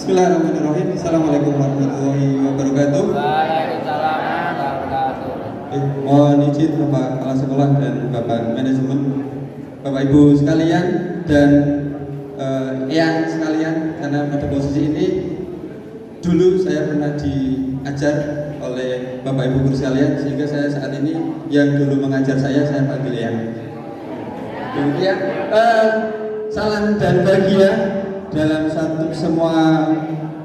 Bismillahirrahmanirrahim. Assalamualaikum warahmatullahi wabarakatuh. Waalaikumsalam warahmatullahi wabarakatuh. Mohon izin Bapak Kepala Sekolah dan Bapak Manajemen, Bapak Ibu sekalian dan eyang sekalian, karena pada posisi ini dulu saya pernah diajar oleh Bapak Ibu guru sekalian, sehingga saya saat ini yang dulu mengajar saya panggil eyang. Kemudian salam dan bahagia dalam semua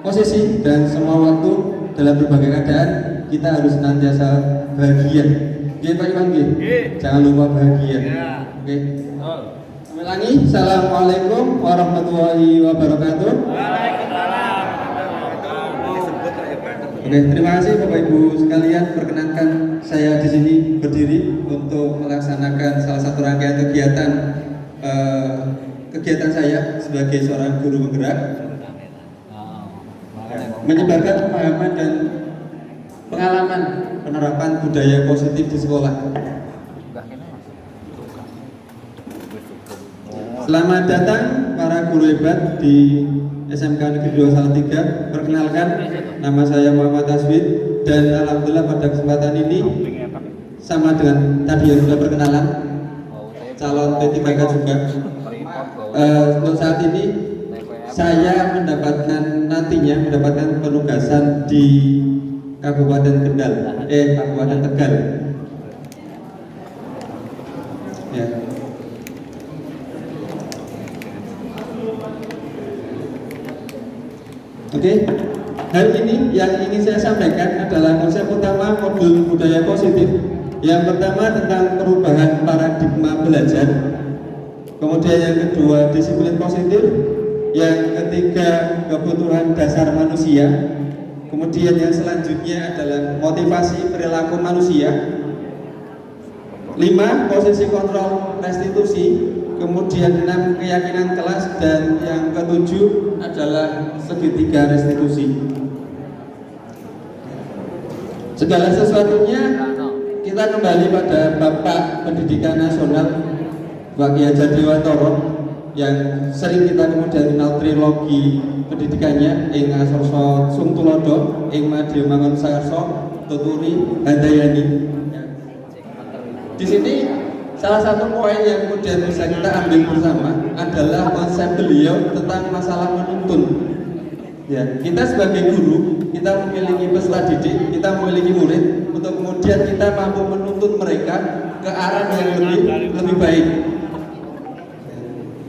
posisi dan semua waktu, dalam berbagai keadaan kita harus senantiasa bahagia. Oke Pak Iwan, jangan lupa bahagia. Oke. Kami lagi, assalamualaikum warahmatullahi wabarakatuh. Waalaikumsalam. Oke, terima kasih Bapak Ibu sekalian. Perkenankan saya di sini berdiri untuk melaksanakan salah satu rangkaian kegiatan saya sebagai seorang guru penggerak, menyebarkan pemahaman dan pengalaman penerapan budaya positif di sekolah. Selamat datang para guru hebat di SMK Negeri 2 Salatiga. Perkenalkan, nama saya Muhammad Aswid, dan alhamdulillah pada kesempatan ini sama dengan tadi yang sudah perkenalan, calon P3K juga. Untuk saat ini saya nantinya mendapatkan penugasan di Kabupaten Kabupaten Tegal. Ya. Oke, hal ini yang ingin saya sampaikan adalah konsep utama modul budaya positif. Yang pertama tentang perubahan paradigma belajar, kemudian yang kedua disiplin positif, yang ketiga kebutuhan dasar manusia, kemudian yang selanjutnya adalah motivasi perilaku manusia, 5 posisi kontrol restitusi, kemudian 6 keyakinan kelas, dan yang ketujuh adalah segitiga restitusi. Segala sesuatunya kita kembali pada Bapak Pendidikan Nasional Pak Kiai Hajar Dewantara, yang sering kita kemudian kenal trilogi pendidikannya, ing Asorso Sungtulodo, ing Madya Mangun Sakarso, Tuturi, Handayani. Di sini salah satu poin yang kemudian bisa kita ambil bersama adalah konsep beliau tentang masalah menuntun. Ya, kita sebagai guru, kita memiliki peserta didik, kita memiliki murid, untuk kemudian kita mampu menuntun mereka ke arah yang lebih baik.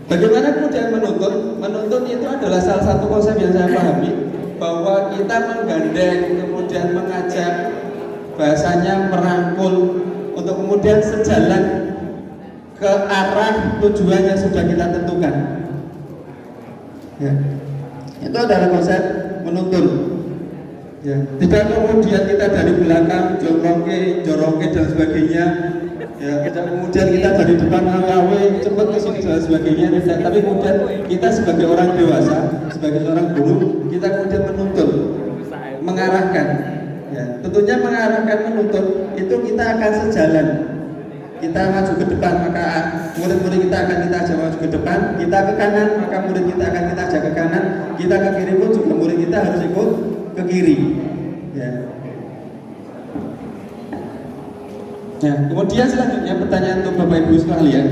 Bagaimana kemudian menuntun? Menuntun itu adalah salah satu konsep yang saya pahami, bahwa kita menggandeng, kemudian mengajak, bahasanya merangkul, untuk kemudian sejalan ke arah tujuan yang sudah kita tentukan. Ya. Itu adalah konsep menuntun. Ya. Tidak kemudian kita dari belakang joroke dan sebagainya. Ya, kemudian kita dari depan awe cepat ke sini dan sebagainya, tidak. Tapi kemudian kita sebagai orang dewasa, sebagai seorang guru, kita kemudian menuntun, mengarahkan. Ya, tentunya mengarahkan, menuntun itu kita akan sejalan. Kita maju ke depan, maka murid-murid kita akan kita ajak maju ke depan. Kita ke kanan, maka murid kita akan kita ajak ke kanan. Kita ke kiri pun juga murid kita harus ikut ke kiri. Ya. Nah, kemudian selanjutnya pertanyaan untuk Bapak Ibu sekalian,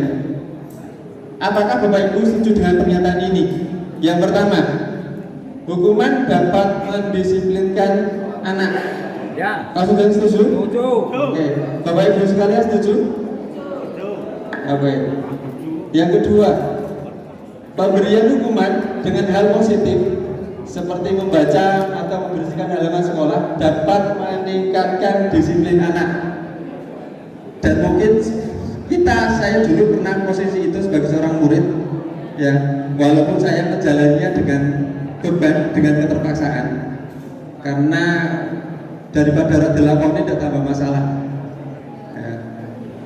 apakah Bapak Ibu setuju dengan pernyataan ini? Yang pertama, hukuman dapat mendisiplinkan anak. Ya. Kalau sudah setuju? Setuju. Oke. Bapak Ibu sekalian setuju? Oke. Yang kedua, pemberian hukuman dengan hal positif seperti membaca atau membersihkan halaman sekolah dapat meningkatkan disiplin anak. Dan mungkin saya dulu pernah posisi itu sebagai seorang murid, ya, walaupun saya menjalannya dengan beban, dengan keterpaksaan, karena daripada rada lakoni tidak tambah masalah. Ya.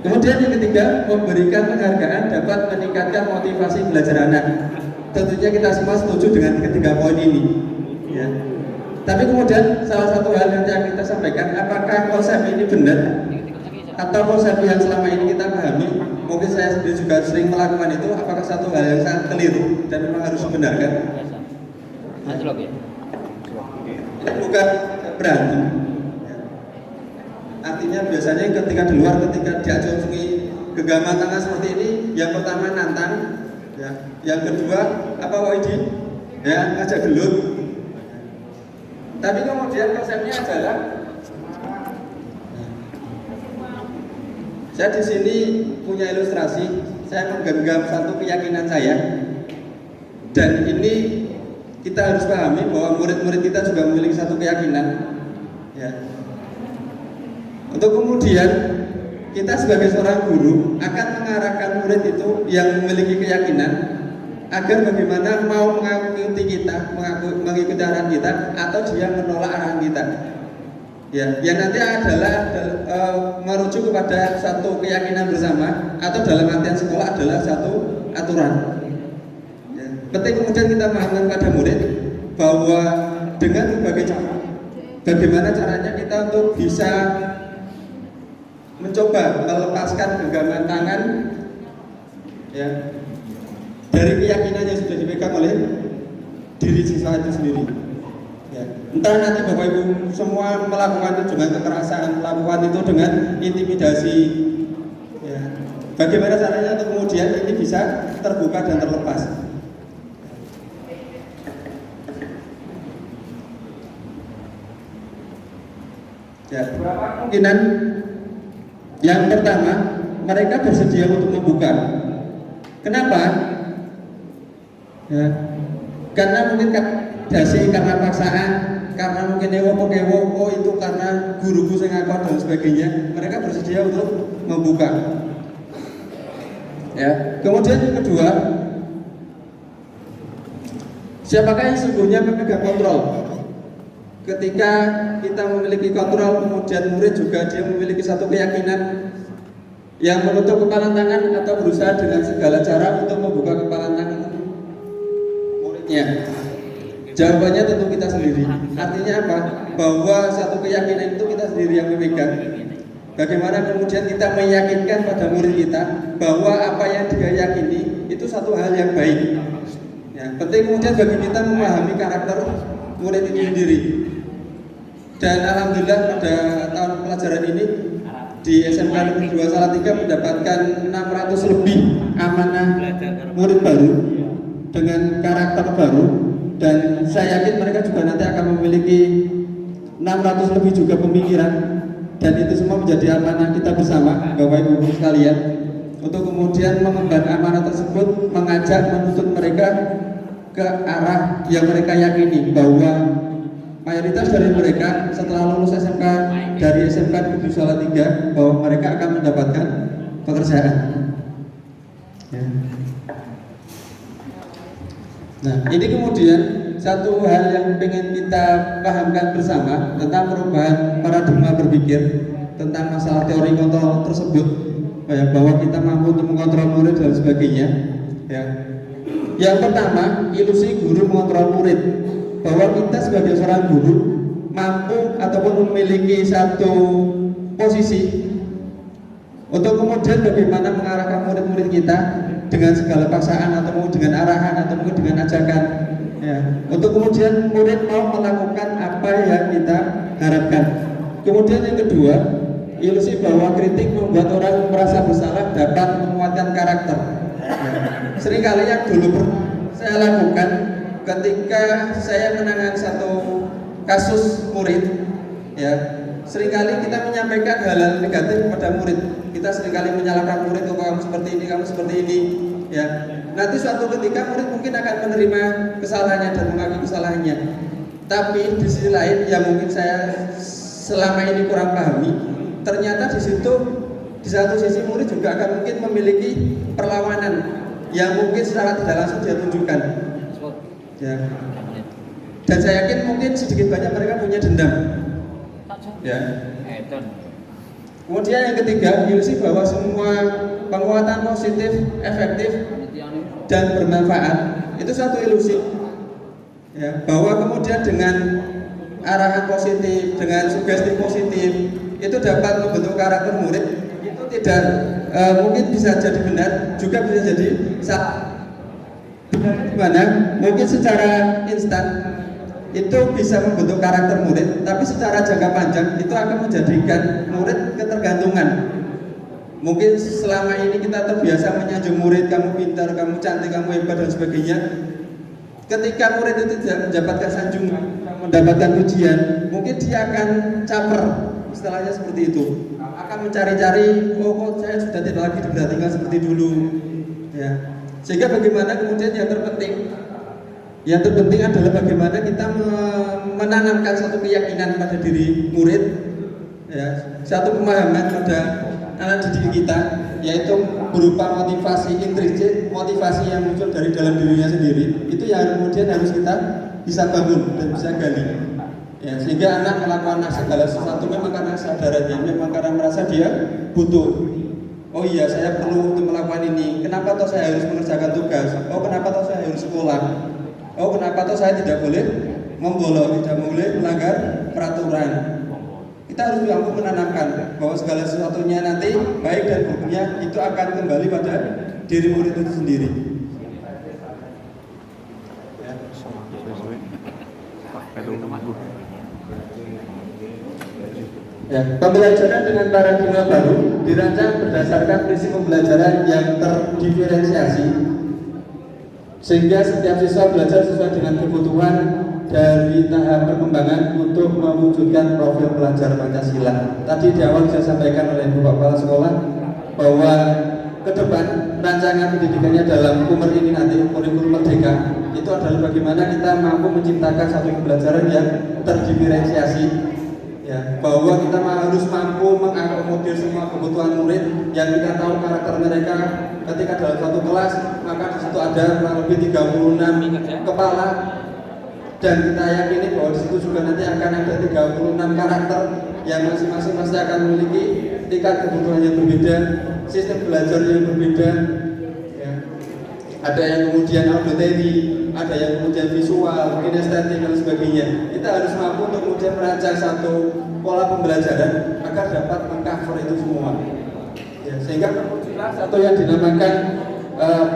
Kemudian yang ketiga, memberikan penghargaan dapat meningkatkan motivasi belajar anak. Tentunya kita semua setuju dengan ketiga poin ini. Ya. Tapi kemudian salah satu hal yang kita sampaikan, apakah konsep ini benar? Atau konsep yang selama ini kita pahami, mungkin saya sendiri juga sering melakukan itu, apakah satu hal yang sangat keliru dan memang harus dibenarkan? bukan berani. Ya. Artinya biasanya ketika di luar, ketika diacungi genggaman tangan seperti ini, yang pertama nantang, ya. Yang kedua apa Widi? Ya, ngajak gelut. Tapi kemudian konsepnya adalah saya di sini punya ilustrasi, saya menggenggam satu keyakinan saya, dan ini kita harus pahami bahwa murid-murid kita juga memiliki satu keyakinan, ya. Untuk kemudian kita sebagai seorang guru akan mengarahkan murid itu yang memiliki keyakinan agar bagaimana mau mengikuti kita, mengikuti arahan kita, atau dia menolak arahan kita. Ya, yang nanti adalah merujuk kepada satu keyakinan bersama, atau dalam artian sekolah adalah satu aturan. Ya. Penting kemudian kita pahamkan pada murid bahwa dengan berbagai cara, bagaimana caranya kita untuk bisa mencoba melepaskan genggaman tangan, ya, dari keyakinan yang sudah dipegang oleh diri siswa itu sendiri. Ya. Entah nanti Bapak Ibu semua melakukan itu dengan kekerasan, melakukan itu dengan intimidasi, ya. Bagaimana caranya untuk kemudian ini bisa terbuka dan terlepas? Ya, kemungkinan yang pertama mereka bersedia untuk membuka. Kenapa? Ya, karena mungkin dasi karena paksaan, karena mungkin ewo itu karena guruku saya ngakon dan sebagainya, mereka bersedia untuk membuka. Ya, kemudian yang kedua, siapakah yang sesungguhnya memegang kontrol? Ketika kita memiliki kontrol, kemudian murid juga dia memiliki satu keyakinan yang menutup kepala tangan atau berusaha dengan segala cara untuk membuka kepala tangan muridnya. Jawabannya tentu kita sendiri. Artinya apa? Bahwa satu keyakinan itu kita sendiri yang memegang. Bagaimana kemudian kita meyakinkan pada murid kita bahwa apa yang dia yakini itu satu hal yang baik. Ya, penting kemudian bagi kita memahami karakter murid itu sendiri. Dan alhamdulillah pada tahun pelajaran ini di SMK Negeri 2 Salatiga mendapatkan 600 lebih amanah murid baru dengan karakter baru. Dan saya yakin mereka juga nanti akan memiliki 600 lebih juga pemikiran, dan itu semua menjadi amanah kita bersama Bapak Ibu Guru sekalian untuk kemudian mengemban amanah tersebut, mengajak menuntut mereka ke arah yang mereka yakini bahwa mayoritas dari mereka setelah lulus SMK dari SMK Negeri Salatiga bahwa mereka akan mendapatkan pekerjaan. Ya. Nah, ini kemudian satu hal yang ingin kita pahamkan bersama tentang perubahan paradigma berpikir tentang masalah teori kontrol tersebut, ya, bahwa kita mampu untuk mengontrol murid dan sebagainya. Ya. Yang pertama, ilusi guru mengontrol murid, bahwa kita sebagai seorang guru mampu ataupun memiliki satu posisi untuk kemudian bagaimana mengarahkan murid-murid kita dengan segala paksaan atau dengan arahan atau mungkin dengan ajakan, ya, untuk kemudian murid mau melakukan apa yang kita harapkan. Kemudian yang kedua, ilusi bahwa kritik membuat orang merasa bersalah dapat menguatkan karakter. Ya. Seringkali yang dulu saya lakukan ketika saya menangani satu kasus murid, ya, seringkali kita menyampaikan hal-hal negatif kepada murid. Kita seringkali menyalahkan murid, oh kamu seperti ini, kamu seperti ini, ya. Nanti suatu ketika murid mungkin akan menerima kesalahannya dan mengakui kesalahannya. Tapi di sisi lain yang mungkin saya selama ini kurang pahami, ternyata di situ di satu sisi murid juga akan mungkin memiliki perlawanan yang mungkin secara tidak langsung dia tunjukkan. Ya. Dan saya yakin mungkin sedikit banyak mereka punya dendam. Ya. Kemudian yang ketiga, ilusi bahwa semua penguatan positif, efektif, dan bermanfaat itu satu ilusi. Ya, bahwa kemudian dengan arahan positif, dengan sugesti positif itu dapat membentuk karakter murid. Itu tidak mungkin bisa jadi benar, juga bisa jadi salah. Benar di mana? Mungkin secara instan itu bisa membentuk karakter murid, tapi secara jangka panjang itu akan menjadikan murid ketergantungan. Mungkin selama ini kita terbiasa menyanjung murid, kamu pintar, kamu cantik, kamu hebat dan sebagainya. Ketika murid itu tidak mendapatkan sanjungan, mendapatkan pujian, mungkin dia akan caper, istilahnya seperti itu. Akan mencari-cari, oh kok saya sudah tidak lagi diperhatikan seperti dulu. Ya. Sehingga bagaimana kemudian yang terpenting adalah bagaimana kita menanamkan satu keyakinan pada diri murid, ya, satu pemahaman pada anak didik kita, yaitu berupa motivasi intrinsik, motivasi yang muncul dari dalam dirinya sendiri. Itu yang kemudian harus kita bisa bangun dan bisa gali, ya, sehingga anak melakukan segala sesuatu memang karena kesadarannya, memang karena merasa dia butuh. Oh iya, saya perlu untuk melakukan ini. Kenapa toh saya harus mengerjakan tugas? Oh kenapa toh saya harus sekolah? Oh kenapa toh saya tidak boleh membolong, tidak boleh melanggar peraturan? Kita harus mampu menanamkan bahwa segala sesuatunya nanti baik dan buruknya itu akan kembali pada diri murid itu sendiri. Ya, pembelajaran dengan paradigma baru dirancang berdasarkan prinsip pembelajaran yang terdiferensiasi, sehingga setiap siswa belajar sesuai dengan kebutuhan dari tahap perkembangan untuk mewujudkan profil pelajar Pancasila. Tadi di awal saya sampaikan oleh Bapak Kepala Sekolah bahwa ke depan rancangan pendidikannya dalam umur ini nanti, kurikulum merdeka, itu adalah bagaimana kita mampu menciptakan satu pembelajaran yang terdiferensiasi. Ya, bahwa kita harus mampu mengakomodir semua kebutuhan murid yang kita tahu karakter mereka. Ketika dalam satu kelas, maka di situ ada kurang lebih 36 kepala, dan kita yakini bahwa di situ juga nanti akan ada 36 karakter yang masing-masing pasti akan memiliki tingkat kebutuhan yang berbeda, sistem belajar yang berbeda. Ya. Ada yang kemudian auditory, ada yang kemudian visual, kinestetik dan sebagainya. Kita harus mampu untuk kemudian merancang satu pola pembelajaran agar dapat mengcover itu semua. Ya, sehingga satu yang dinamakan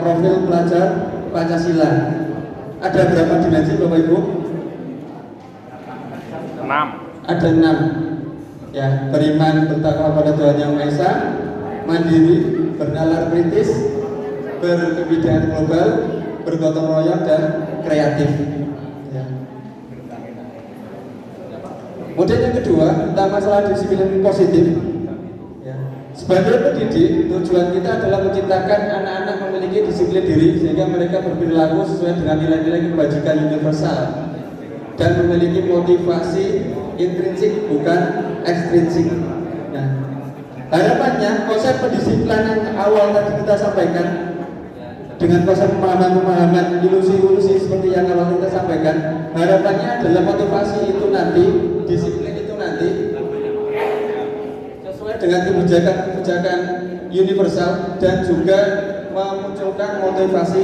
profil pelajar Pancasila. Ada berapa dimensi Bapak Ibu? 6. Ada 6. Ya, beriman bertakwa pada Tuhan Yang Maha Esa, mandiri, bernalar kritis, berkebidanan global, bergotong royong dan kreatif. Ya. Kemudian yang kedua tentang masalah disiplin positif. Ya. Sebagai pendidik, tujuan kita adalah menciptakan anak-anak memiliki disiplin diri sehingga mereka berperilaku sesuai dengan nilai-nilai kebajikan universal dan memiliki motivasi intrinsik bukan ekstrinsik. Nah, harapannya konsep pendisiplinan yang awal tadi kita sampaikan dengan konsep pemahaman-pemahaman ilusi-ilusi seperti yang awal kita sampaikan, harapannya adalah motivasi itu nanti, disiplin itu nanti sesuai dengan kebijakan-kebijakan universal dan juga memunculkan motivasi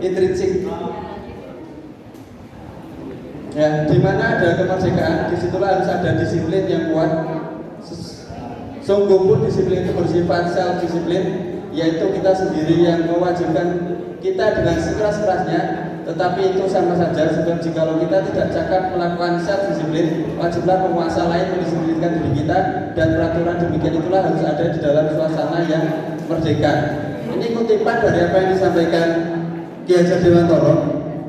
intrinsik. Ya, di mana ada kemerdekaan, disitulah harus ada disiplin yang kuat. Sungguh pun disiplin itu bersifat self disiplin, yaitu kita sendiri yang mewajibkan kita dengan sekeras-kerasnya, tetapi itu sama saja sebab jikalau kita tidak cakap melakukan self disiplin, wajiblah penguasa lain mendisiplinkan diri kita, dan peraturan demikian itulah harus ada di dalam suasana yang merdeka. Ini kutipan dari apa yang disampaikan Ki Hajar Dewantara,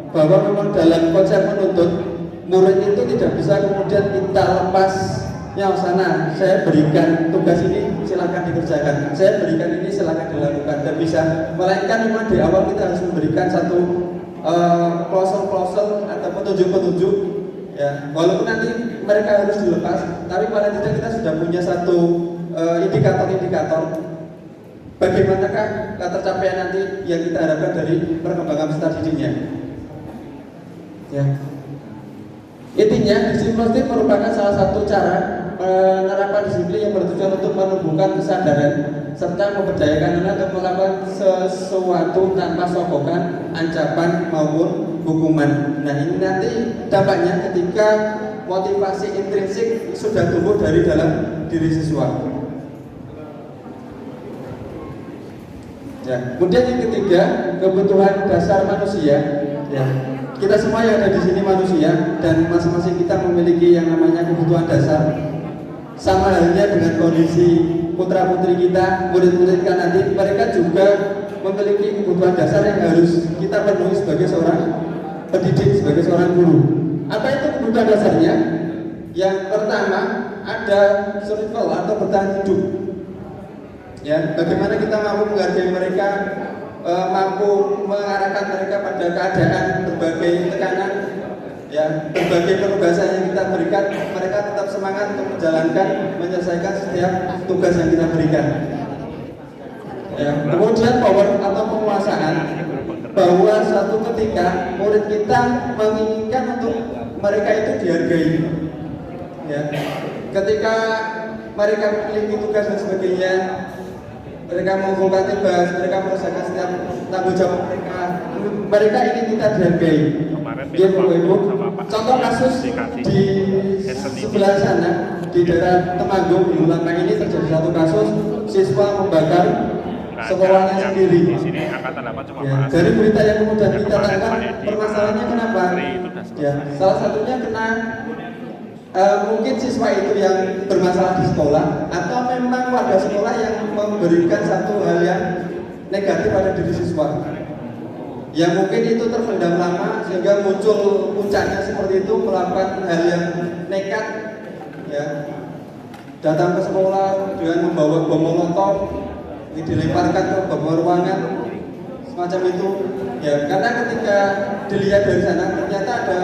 bahwa memang dalam konsep menuntut, murid itu tidak bisa kemudian kita lepas, ya sana saya berikan tugas ini silakan dikerjakan, saya berikan ini silakan dilakukan, dan bisa, melainkan memang di awal kita harus memberikan satu klausul-klausul atau petunjuk-petunjuk, ya, walaupun nanti mereka harus dilepas, tapi paling tidak kita sudah punya satu indikator-indikator bagaimanakah ketercapaian nanti yang kita harapkan dari perkembangan peserta didiknya. Ya. Intinya, disiplin positif merupakan salah satu cara penerapan disiplin yang bertujuan untuk menumbuhkan kesadaran serta memberdayakan anak untuk melakukan sesuatu tanpa sokongan, ancaman maupun hukuman. Nah, ini nanti dampaknya ketika motivasi intrinsik sudah tumbuh dari dalam diri siswa. Ya. Kemudian yang ketiga, kebutuhan dasar manusia. Ya. kita semua yang ada di sini manusia dan masing-masing kita memiliki yang namanya kebutuhan dasar. Sama halnya dengan kondisi putra putri kita, murid-murid kita nanti, mereka juga memiliki kebutuhan dasar yang harus kita penuhi sebagai seorang pendidik, sebagai seorang guru. Apa itu kebutuhan dasarnya? Yang pertama ada survival atau bertahan hidup. Ya, bagaimana kita mampu menghargai mereka, mampu mengarahkan mereka pada keadaan berbagai tekanan, ya, berbagai penugasan yang kita berikan, mereka tetap semangat untuk menjalankan, menyelesaikan setiap tugas yang kita berikan. Ya, kemudian power atau penguasaan, bahwa suatu ketika murid kita menginginkan untuk mereka itu dihargai. Ya, ketika mereka memiliki tugas dan sebagainya, mereka mengumpulkan tugas, mereka menyelesaikan setiap tanggung jawab mereka ingin kita dihargai. Ya, Ibu. Contoh kasus di sebelah sana, di daerah Temanggung, di Ulangkang ini terjadi satu kasus siswa membakar sekolahnya sendiri. Ya, dari berita yang kemudian kita tangkap, permasalahannya kenapa? Ya, salah satunya kena mungkin siswa itu yang bermasalah di sekolah, atau memang warga sekolah yang memberikan satu hal yang negatif pada diri siswa. Ya mungkin itu terpendam lama sehingga muncul puncaknya seperti itu, melakukan hal yang nekat, ya, datang ke sekolah dengan membawa bom molotov, dilemparkan ke bawah ruangan, semacam itu. Ya, karena ketika dilihat dari sana ternyata ada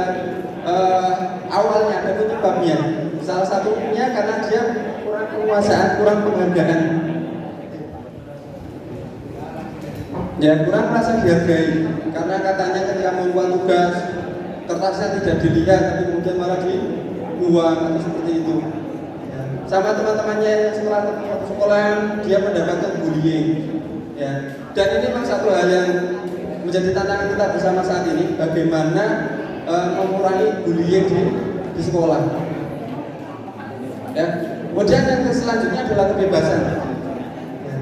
awalnya ada penyebabnya. Salah satunya karena dia kurang penguasaan, kurang penghargaan. Ya, kurang merasa dihargai karena katanya ketika membuat tugas kertasnya tidak dilihat, tapi kemudian malah dibuang atau seperti itu. Ya. Sama teman-temannya setelah sekolah dia mendapatkan bullying. Ya. Dan ini memang satu hal yang menjadi tantangan kita bersama saat ini, bagaimana mengurangi bullying di sekolah. Ya. Kemudian yang selanjutnya adalah kebebasan. Ya.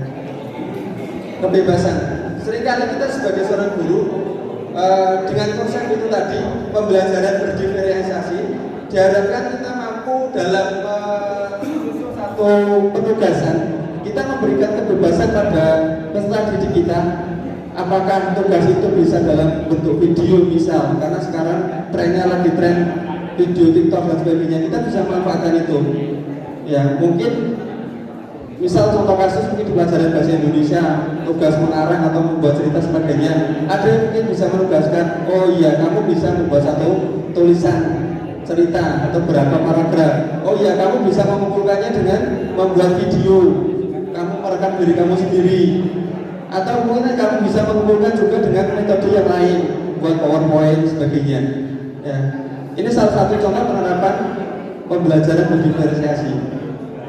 Kebebasan. Seringkali kita sebagai seorang guru dengan konsep itu tadi, pembelajaran berdiferensiasi, diharapkan kita mampu dalam satu penugasan kita memberikan kebebasan pada peserta didik kita. Apakah tugas itu bisa dalam bentuk video misal, karena sekarang trennya lagi tren video TikTok dan sebagainya, kita bisa manfaatkan itu. Ya mungkin misal contoh kasus mungkin di pelajaran bahasa Indonesia, tugas mengarang atau membuat cerita sebagainya, ada yang mungkin bisa menugaskan, oh iya kamu bisa membuat satu tulisan cerita atau berapa paragraf. Oh iya kamu bisa mengumpulkannya dengan membuat video, kamu merekam diri kamu sendiri. Atau mungkin kamu bisa mengumpulkan juga dengan metode yang lain, buat PowerPoint sebagainya. Ya. Ini salah satu contoh penerapan pembelajaran berdiferensiasi.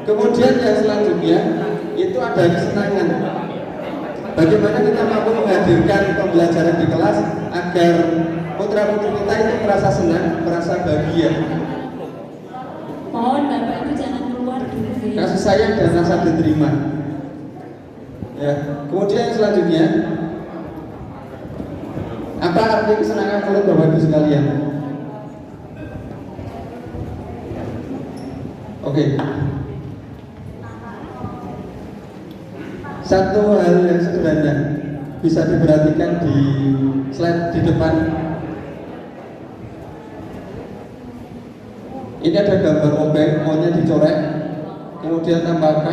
Kemudian yang selanjutnya itu ada kesenangan. Bagaimana kita mampu menghadirkan pembelajaran di kelas agar putra putri kita itu merasa senang, merasa bahagia. Mohon Bapak itu jangan keluar dulu. Kasih sayang dan rasa diterima. Ya. Kemudian yang selanjutnya, apa arti kesenangan menurut Bapak Ibu sekalian? Oke. Satu hal yang sederhana bisa diperhatikan di slide di depan. Ini ada gambar obeng, maunya dicorek, kemudian tambah K,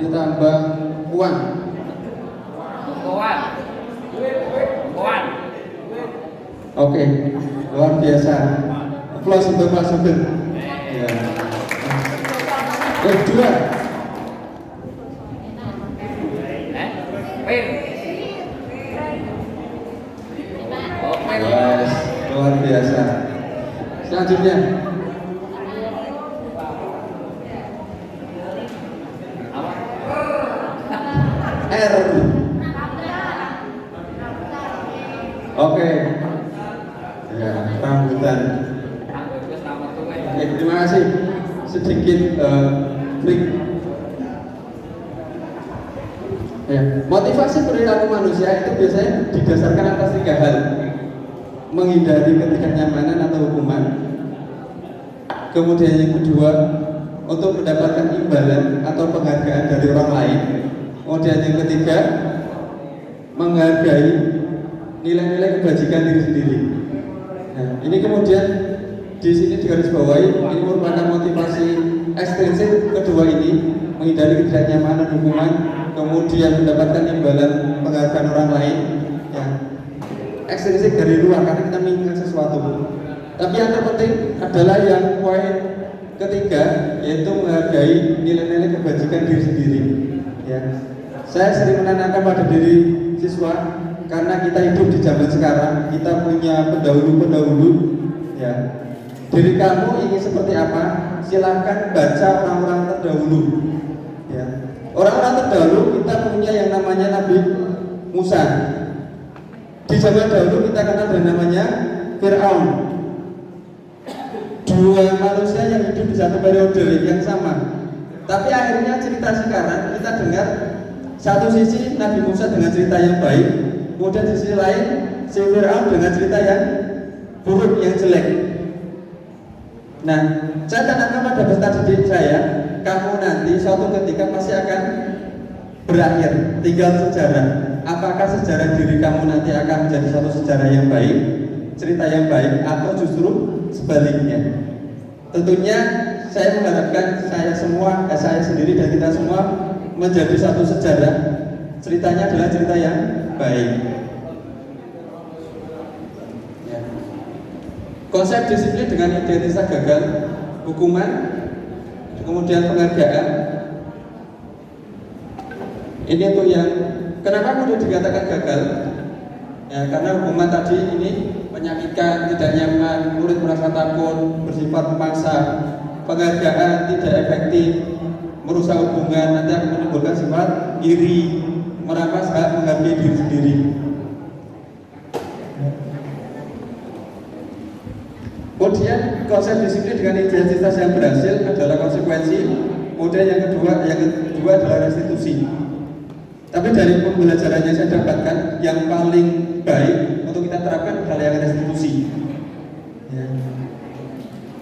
ditambah uang. Oke, luar biasa. Aplaus untuk Pak Sugeng. Ya. Kedua. Yes, luar biasa. Selanjutnya. R. Oke. Ya, rambutan. Oke, terima kasih. Sedikit break. Ya, motivasi perilaku manusia itu biasanya didasarkan atas 3 hal. menghindari ketidaknyamanan atau hukuman. Kemudian yang kedua, untuk mendapatkan imbalan atau penghargaan dari orang lain. Kemudian yang ketiga, menghargai nilai-nilai kebajikan diri sendiri. Nah, ini kemudian di sini digarisbawahi, ini merupakan motivasi ekstrinsik kedua ini, menghindari ketidaknyamanan hukuman, kemudian mendapatkan imbalan penghargaan orang lain. Ya, ekstrinsik dari luar karena kita menginginkan sesuatu. Tapi yang terpenting adalah yang poin ketiga, yaitu menghargai nilai-nilai kebajikan diri sendiri. Ya, saya sering menanamkan pada diri siswa, karena kita hidup di zaman sekarang, kita punya pendahulu-pendahulu. Ya, diri kamu ingin seperti apa? Silahkan baca orang-orang terdahulu. Ya, orang-orang terdahulu kita punya yang namanya Nabi Musa. Di zaman dahulu kita kenal dengan namanya Fir'aun. Dua manusia yang hidup di satu periode yang sama. Tapi akhirnya cerita sekarang kita dengar satu sisi Nabi Musa dengan cerita yang baik, kemudian di sisi lain si Fir'aun dengan cerita yang buruk, yang jelek. Nah, saya tanamkan pada peserta didik saya, kamu nanti suatu ketika pasti akan berakhir, tinggal sejarah. Apakah sejarah diri kamu nanti akan menjadi satu sejarah yang baik, cerita yang baik, atau justru sebaliknya? Tentunya saya mengharapkan saya sendiri dan kita semua menjadi satu sejarah. Ceritanya adalah cerita yang baik. Ya. Konsep disiplin dengan identitas gagal, hukuman, kemudian penghargaan. Ini untuk yang kenapa mudah dikatakan gagal? Ya, karena hukuman tadi ini menyakitkan, tidak nyaman, murid merasa takut, bersifat memaksa. Penghargaan tidak efektif, merusak hubungan, nanti akan menimbulkan sifat iri, merampas hak menghargai diri sendiri. Kemudian konsep disiplin dengan identitas yang berhasil adalah konsekuensi. Kemudian yang kedua adalah restitusi. Tapi dari pembelajarannya saya dapatkan yang paling baik untuk kita terapkan adalah yang restitusi. Ya.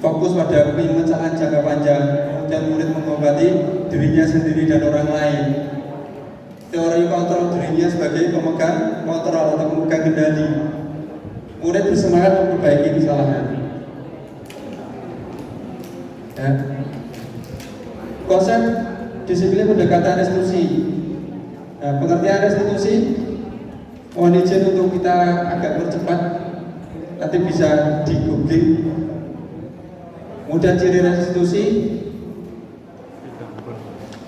Fokus pada pemecahan jangka panjang, kemudian murid mengobati dirinya sendiri dan orang lain. Teori kontrol dirinya sebagai pemegang kontrol atau pemegang kendali. Murid bersemangat memperbaiki kesalahan. Ya. Konsep disiplin pendekatan restitusi. Nah, pengertian restitusi, mohon izin untuk kita agak percepat, nanti bisa di googling. Kemudian ciri restitusi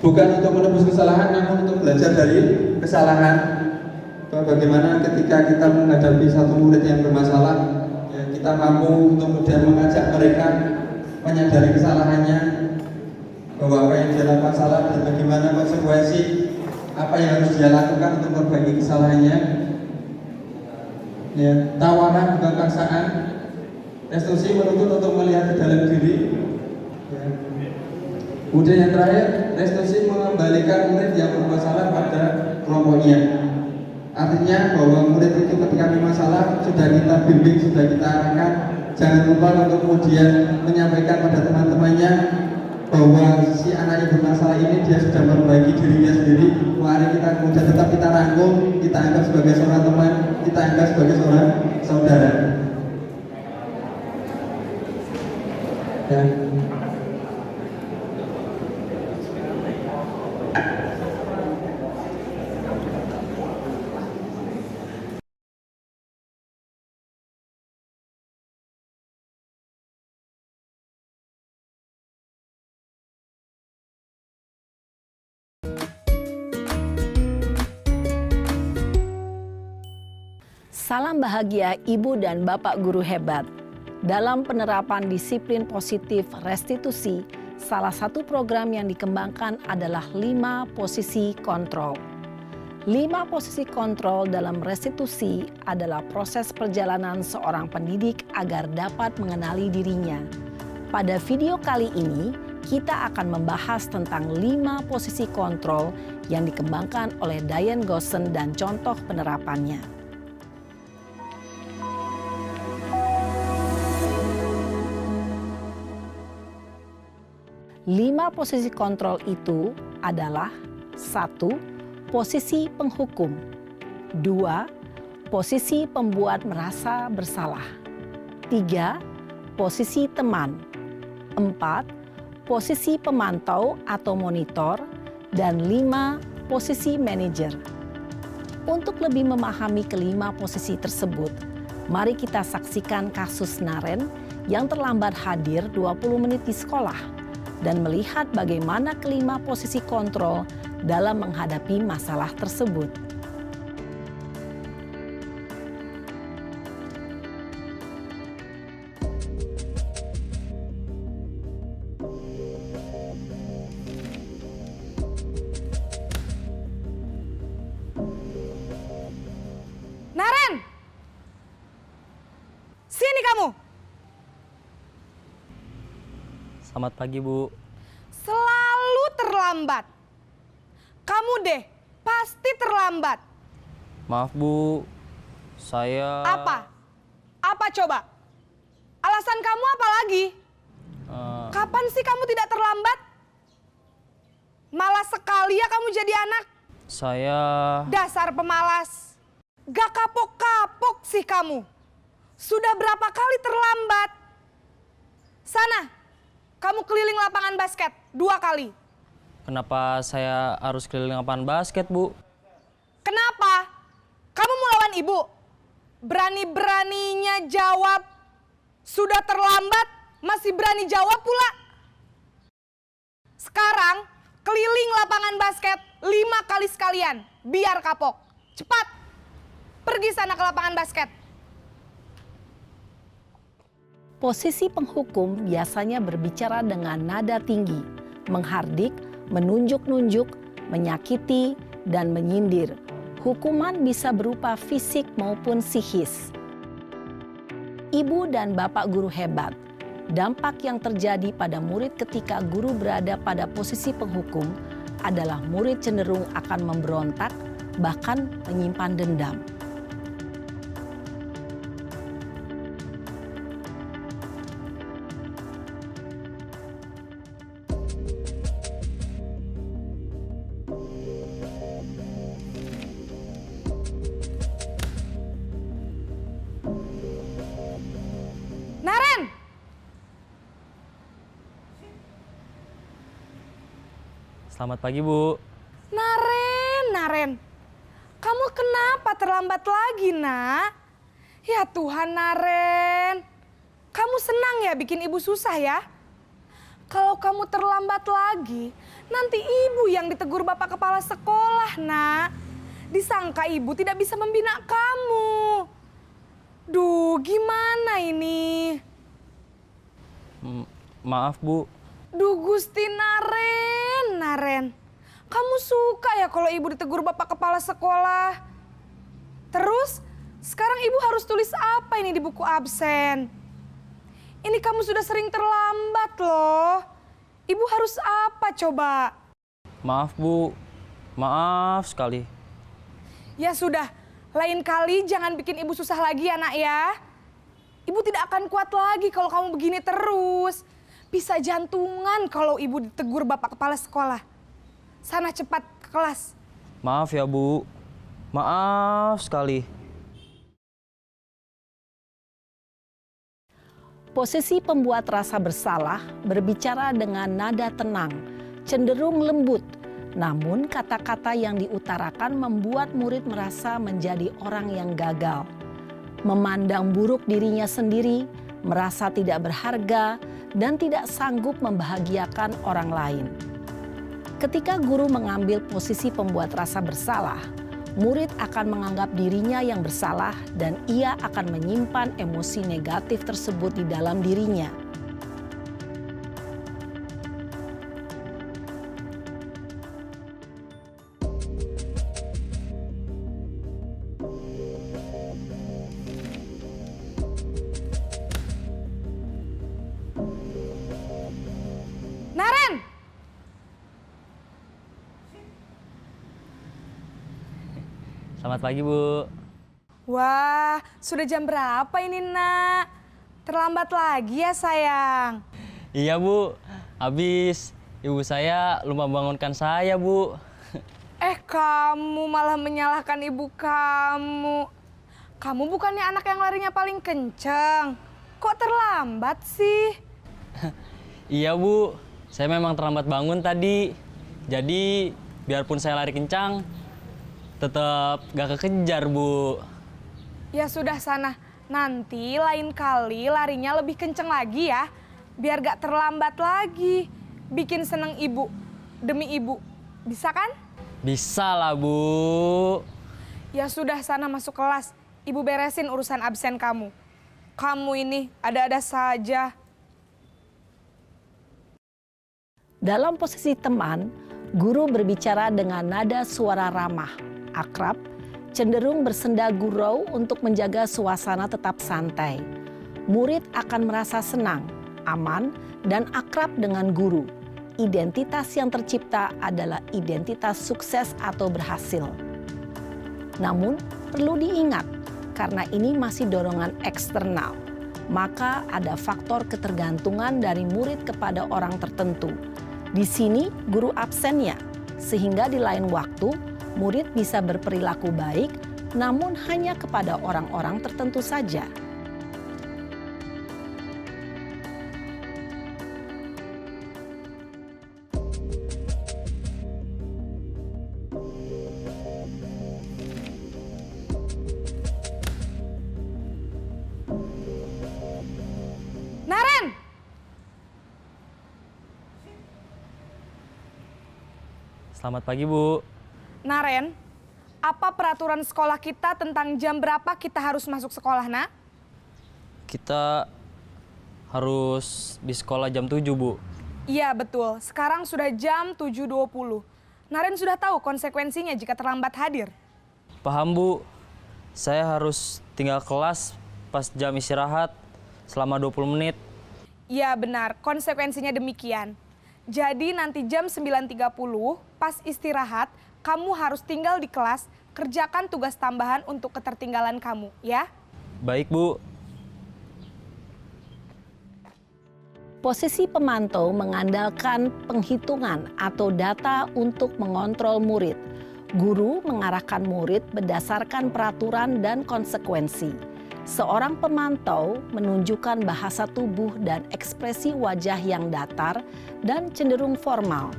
bukan untuk menebus kesalahan, namun untuk belajar dari kesalahan. Bagaimana ketika kita menghadapi satu murid yang bermasalah, ya, kita mampu untuk kemudian mengajak mereka menyadari kesalahannya, bahwa apa yang dia lakukan salah dan bagaimana konsekuensi apa yang harus dia lakukan untuk memperbaiki kesalahannya. Ya, tawaran bukan paksaan. Restitusi menuntut untuk melihat ke dalam diri. Ya. Kemudian yang terakhir, restitusi mengembalikan murid yang bermasalah pada kelompoknya. Artinya bahwa murid itu ketika bermasalah sudah kita bimbing, sudah kita arahkan, jangan lupa untuk kemudian menyampaikan pada teman-temannya bahwa si anak yang bermasalah ini dia sudah memperbaiki dirinya sendiri. Mari kita kemudian tetap kita rangkul, kita anggap sebagai seorang teman, kita anggap sebagai seorang saudara. Ya. Salam bahagia Ibu dan Bapak guru hebat. Dalam penerapan disiplin positif restitusi, salah satu program yang dikembangkan adalah 5 posisi kontrol. 5 posisi kontrol dalam restitusi adalah proses perjalanan seorang pendidik agar dapat mengenali dirinya. Pada video kali ini, kita akan membahas tentang 5 posisi kontrol yang dikembangkan oleh Diane Gosson dan contoh penerapannya. 5 posisi kontrol itu adalah: 1. Posisi penghukum. 2. Posisi pembuat merasa bersalah. 3. Posisi teman. 4. Posisi pemantau atau monitor. Dan 5. Posisi manajer. Untuk lebih memahami kelima posisi tersebut, mari kita saksikan kasus Naren yang terlambat hadir 20 menit di sekolah dan melihat bagaimana kelima posisi kontrol dalam menghadapi masalah tersebut. Naren! Sini kamu! Selamat pagi, Bu. Selalu terlambat. Kamu deh, pasti terlambat. Maaf, Bu. Saya... Apa? Apa coba? Alasan kamu apa lagi? Kapan sih kamu tidak terlambat? Malas sekali ya kamu jadi anak. Saya... Dasar pemalas. Gak kapok-kapok sih kamu. Sudah berapa kali terlambat? Sana, kamu keliling lapangan basket 2 kali. Kenapa saya harus keliling lapangan basket, Bu? Kenapa? Kamu mau lawan ibu? Berani-beraninya jawab. Sudah terlambat, masih berani jawab pula. Sekarang, keliling lapangan basket 5 kali sekalian. Biar kapok. Cepat. Pergi sana ke lapangan basket. Posisi penghukum biasanya berbicara dengan nada tinggi, menghardik, menunjuk-nunjuk, menyakiti, dan menyindir. Hukuman bisa berupa fisik maupun psikis. Ibu dan bapak guru hebat. Dampak yang terjadi pada murid ketika guru berada pada posisi penghukum adalah murid cenderung akan memberontak, bahkan menyimpan dendam. Naren! Selamat pagi, Bu. Naren. Kamu kenapa terlambat lagi, Nak? Ya Tuhan, Naren. Kamu senang ya bikin ibu susah ya? Kalau kamu terlambat lagi, nanti ibu yang ditegur bapak kepala sekolah, Nak. Disangka ibu tidak bisa membina kamu. Duh, gimana ini? Maaf, Bu. Duh, Gusti Naren. Kamu suka ya kalau ibu ditegur bapak kepala sekolah? Terus, sekarang ibu harus tulis apa ini di buku absen? Ini kamu sudah sering terlambat loh. Ibu harus apa coba? Maaf, Bu. Maaf sekali. Ya sudah, lain kali jangan bikin ibu susah lagi ya, Nak ya. Ibu tidak akan kuat lagi kalau kamu begini terus. Bisa jantungan kalau ibu ditegur bapak kepala sekolah. Sana cepat ke kelas. Maaf ya, Bu. Maaf sekali. Posisi pembuat rasa bersalah berbicara dengan nada tenang, cenderung lembut. Namun kata-kata yang diutarakan membuat murid merasa menjadi orang yang gagal. Memandang buruk dirinya sendiri, merasa tidak berharga, dan tidak sanggup membahagiakan orang lain. Ketika guru mengambil posisi pembuat rasa bersalah, murid akan menganggap dirinya yang bersalah dan ia akan menyimpan emosi negatif tersebut di dalam dirinya. Naren! Selamat pagi, Bu. Wah, sudah jam berapa ini, Nak? Terlambat lagi ya, sayang? Iya, Bu. Habis Ibu saya lupa bangunkan saya, Bu. Kamu malah menyalahkan ibu kamu. Kamu bukannya anak yang larinya paling kenceng. Kok terlambat sih? Iya, Bu. Saya memang terlambat bangun tadi. Jadi, biarpun saya lari kencang, tetap gak kekejar, Bu. Ya sudah sana. Nanti lain kali larinya lebih kenceng lagi ya. Biar gak terlambat lagi. Bikin seneng ibu. Demi ibu. Bisa kan? Bisa lah, Bu. Ya sudah sana masuk kelas. Ibu beresin urusan absen kamu. Kamu ini ada-ada saja. Dalam posisi teman, guru berbicara dengan nada suara ramah, akrab, cenderung bersenda gurau untuk menjaga suasana tetap santai. Murid akan merasa senang, aman, dan akrab dengan guru. Identitas yang tercipta adalah identitas sukses atau berhasil. Namun, perlu diingat, karena ini masih dorongan eksternal, maka ada faktor ketergantungan dari murid kepada orang tertentu. Di sini, guru absennya, sehingga di lain waktu, murid bisa berperilaku baik, namun hanya kepada orang-orang tertentu saja. Naren! Selamat pagi, Bu. Naren, apa peraturan sekolah kita tentang jam berapa kita harus masuk sekolah, nak? Kita harus di sekolah jam 7, Bu. Iya, betul. Sekarang sudah jam 7.20. Naren sudah tahu konsekuensinya jika terlambat hadir. Paham, Bu. Saya harus tinggal kelas pas jam istirahat selama 20 menit. Iya, benar. Konsekuensinya demikian. Jadi nanti jam 9.30 pas istirahat, kamu harus tinggal di kelas, kerjakan tugas tambahan untuk ketertinggalan kamu, ya? Baik, Bu. Posisi pemantau mengandalkan penghitungan atau data untuk mengontrol murid. Guru mengarahkan murid berdasarkan peraturan dan konsekuensi. Seorang pemantau menunjukkan bahasa tubuh dan ekspresi wajah yang datar dan cenderung formal.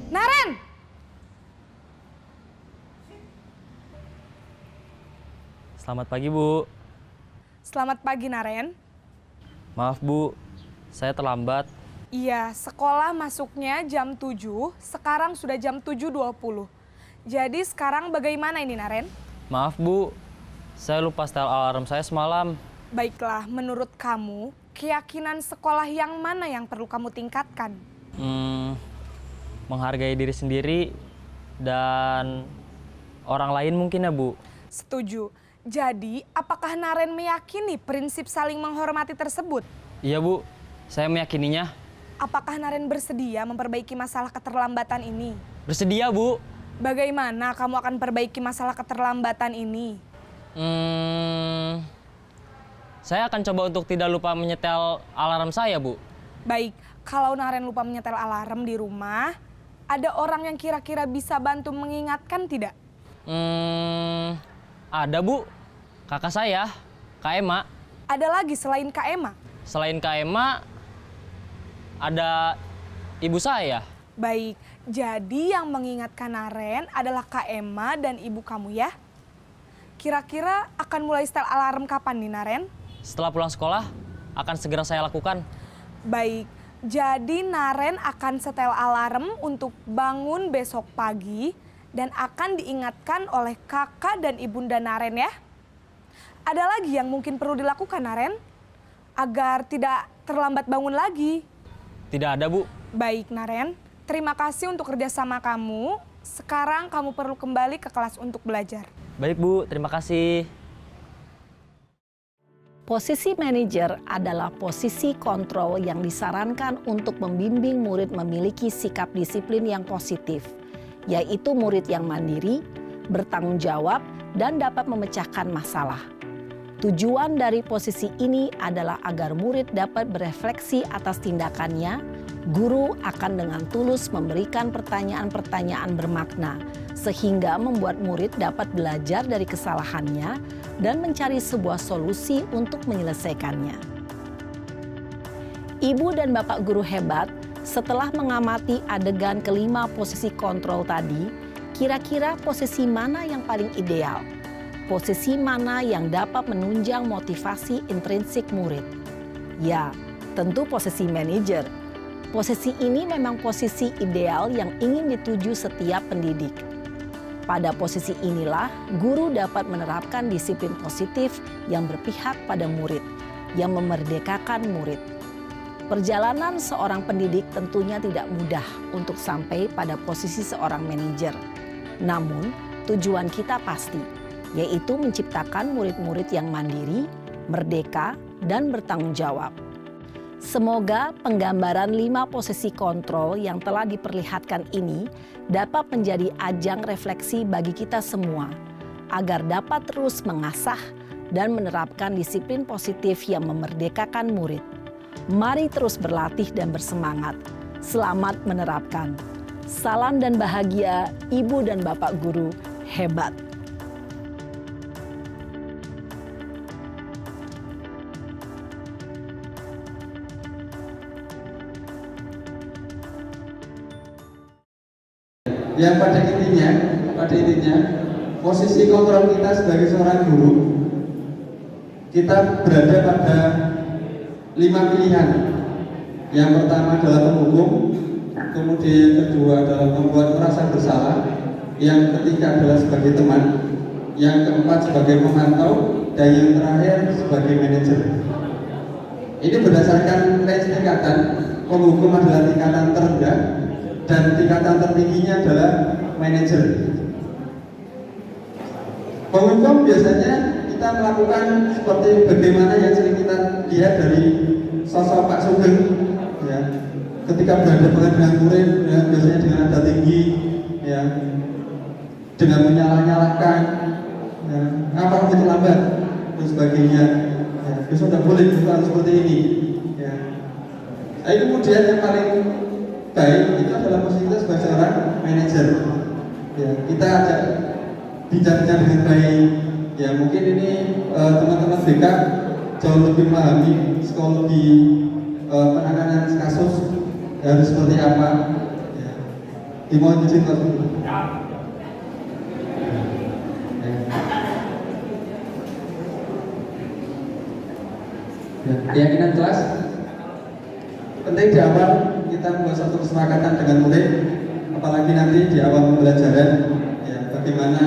Naren! Selamat pagi, Bu. Selamat pagi, Naren. Maaf, Bu. Saya terlambat. Iya, sekolah masuknya jam 7, sekarang sudah jam 7.20. Jadi sekarang bagaimana ini, Naren? Maaf, Bu. Saya lupa setel alarm saya semalam. Baiklah, menurut kamu, keyakinan sekolah yang mana yang perlu kamu tingkatkan? Menghargai diri sendiri dan orang lain mungkin ya, Bu. Setuju. Jadi, apakah Naren meyakini prinsip saling menghormati tersebut? Iya, Bu. Saya meyakininya. Apakah Naren bersedia memperbaiki masalah keterlambatan ini? Bersedia, Bu. Bagaimana kamu akan perbaiki masalah keterlambatan ini? Saya akan coba untuk tidak lupa menyetel alarm saya, Bu. Baik, kalau Naren lupa menyetel alarm di rumah, ada orang yang kira-kira bisa bantu mengingatkan tidak? Ada, Bu. Kakak saya, Kak Ema. Ada lagi selain Kak Ema? Selain Kak Ema, ada ibu saya. Baik, jadi yang mengingatkan Naren adalah Kak Ema dan ibu kamu ya? Kira-kira akan mulai setel alarm kapan nih, Naren? Setelah pulang sekolah, akan segera saya lakukan. Baik, jadi Naren akan setel alarm untuk bangun besok pagi dan akan diingatkan oleh kakak dan ibunda Naren ya. Ada lagi yang mungkin perlu dilakukan, Naren? Agar tidak terlambat bangun lagi. Tidak ada, Bu. Baik, Naren. Terima kasih untuk kerjasama kamu. Sekarang kamu perlu kembali ke kelas untuk belajar. Baik, Bu. Terima kasih. Posisi manajer adalah posisi kontrol yang disarankan untuk membimbing murid memiliki sikap disiplin yang positif, yaitu murid yang mandiri, bertanggung jawab, dan dapat memecahkan masalah. Tujuan dari posisi ini adalah agar murid dapat berefleksi atas tindakannya. Guru akan dengan tulus memberikan pertanyaan-pertanyaan bermakna, sehingga membuat murid dapat belajar dari kesalahannya dan mencari sebuah solusi untuk menyelesaikannya. Ibu dan Bapak guru hebat, setelah mengamati adegan kelima posisi kontrol tadi, kira-kira posisi mana yang paling ideal? Posisi mana yang dapat menunjang motivasi intrinsik murid? Ya, tentu posisi manajer. Posisi ini memang posisi ideal yang ingin dituju setiap pendidik. Pada posisi inilah, guru dapat menerapkan disiplin positif yang berpihak pada murid, yang memerdekakan murid. Perjalanan seorang pendidik tentunya tidak mudah untuk sampai pada posisi seorang manajer. Namun, tujuan kita pasti, yaitu menciptakan murid-murid yang mandiri, merdeka, dan bertanggung jawab. Semoga penggambaran 5 posisi kontrol yang telah diperlihatkan ini dapat menjadi ajang refleksi bagi kita semua, agar dapat terus mengasah dan menerapkan disiplin positif yang memerdekakan murid. Mari terus berlatih dan bersemangat. Selamat menerapkan. Salam dan bahagia, Ibu dan Bapak guru hebat. Yang pada intinya posisi kontrol kita sebagai seorang guru, kita berada pada 5 pilihan. Yang pertama adalah penghukum, kemudian kedua adalah membuat merasa bersalah, yang ketiga adalah sebagai teman, yang keempat sebagai pemantau, dan yang terakhir sebagai manajer. Ini berdasarkan range tingkatan. Penghukum adalah tingkatan terendah dan tingkatan tertingginya adalah manajer. Penghukum biasanya kita melakukan seperti bagaimana yang sering kita lihat dari sosok Pak Sugeng, ya, ketika berhadapan dengan murid, ya, biasanya dengan nada tinggi, ya, dengan menyalah-nyalahkan, ya, apa kamu terlambat dan sebagainya, ya, besok tidak boleh bukan seperti ini, ya. Kemudian yang paling baik itu adalah posisi kita sebagai seorang manajer, ya, kita ajak bicara dengan baik, ya, mungkin ini teman-teman BK jauh lebih memahami psikologi penanganan kasus harus seperti apa, ya. Dimohon izin Mas. Ya, keyakinan kelas penting di awal kita membuat satu kesepakatan dengan murid, apalagi nanti di awal pembelajaran, ya, bagaimana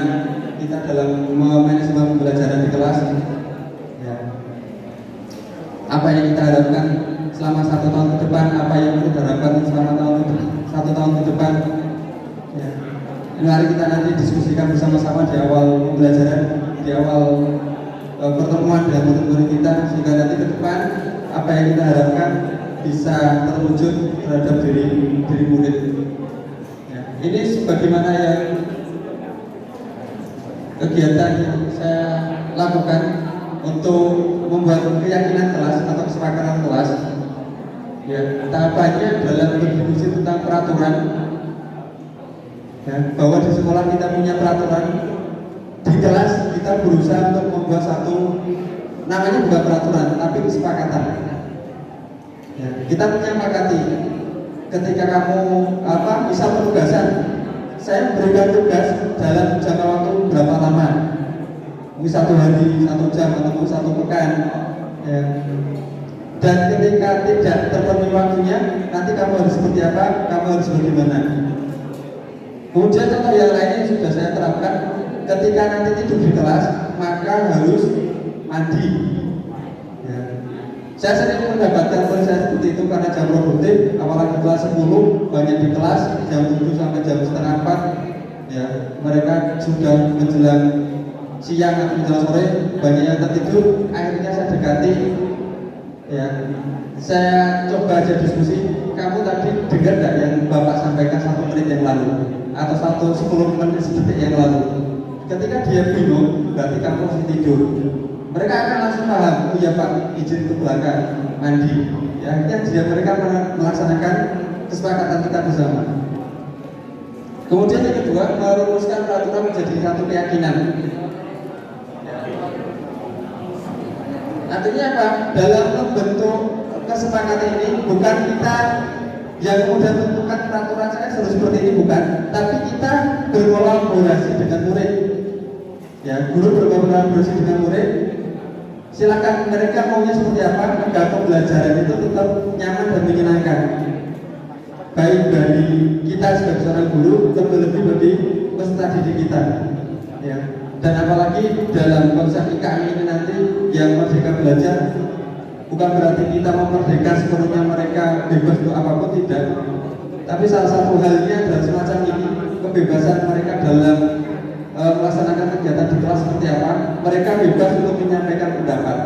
kita dalam manajemen pembelajaran di kelas, ya, apa yang kita harapkan selama 1 tahun ke depan, apa yang kita harapkan selama 1 tahun ke depan, ya. Ini mari kita nanti diskusikan bersama-sama di awal pembelajaran, di awal pertemuan dengan murid-murid kita, sehingga nanti ke depan apa yang kita harapkan bisa terwujud terhadap diri murid. Ya, ini sebagaimana yang kegiatan yang saya lakukan untuk membuat keyakinan kelas atau kesepakatan kelas. Ya, tahapannya adalah berdiskusi tentang peraturan. Ya, bahwa di sekolah kita punya peraturan, di kelas kita berusaha untuk membuat satu, namanya bukan peraturan, tapi kesepakatan. Ya, kita menyepakati ketika kamu misal penugasan, saya memberikan tugas dalam jangka waktu berapa lama, mungkin 1 hari, 1 jam, ataupun 1 pekan, ya. Dan ketika tidak terpenuhi waktunya, nanti kamu harus seperti apa, kamu harus bagaimana. Kemudian contoh yang lainnya sudah saya terapkan, ketika nanti tidur di kelas, maka harus mandi. Ya. Saya sering mendapatkan proses seperti itu karena jam produktif, apalagi kelas 10 banyak di kelas jam 7 sampai jam setengah 4, ya, mereka sudah menjelang siang atau menjelang sore banyak yang tertidur, akhirnya saya dekati, ya, saya coba aja diskusi. Kamu tadi dengar nggak yang Bapak sampaikan 1 menit yang lalu atau 10 menit sedikit yang lalu? Ketika dia bingung, berarti kamu masih tidur. Mereka akan langsung paham, oh ya Pak, izin ke belakang mandi. Ya, akhirnya mereka melaksanakan kesepakatan kita bersama. Kemudian yang kedua, merumuskan peraturan menjadi satu keyakinan. Artinya apa? Dalam membentuk kesepakatan ini bukan kita yang kemudian menentukan peraturan saya harus seperti ini, bukan, tapi kita berkolaborasi dengan murid. Ya, guru berkolaborasi dengan murid. Silakan mereka maunya seperti apa agar pembelajaran itu tetap nyaman dan menyenangkan. Baik dari kita sebagai seorang guru, terlebih bagi peserta didik kita. Ya. Dan apalagi dalam konsep IKM ini nanti yang merdeka belajar bukan berarti kita memerdeka sepenuhnya mereka bebas untuk apapun, tidak. Tapi salah satu halnya adalah semacam ini, kebebasan mereka dalam melaksanakan kegiatan di kelas seperti apa. Mereka bebas untuk menyampaikan pendapat.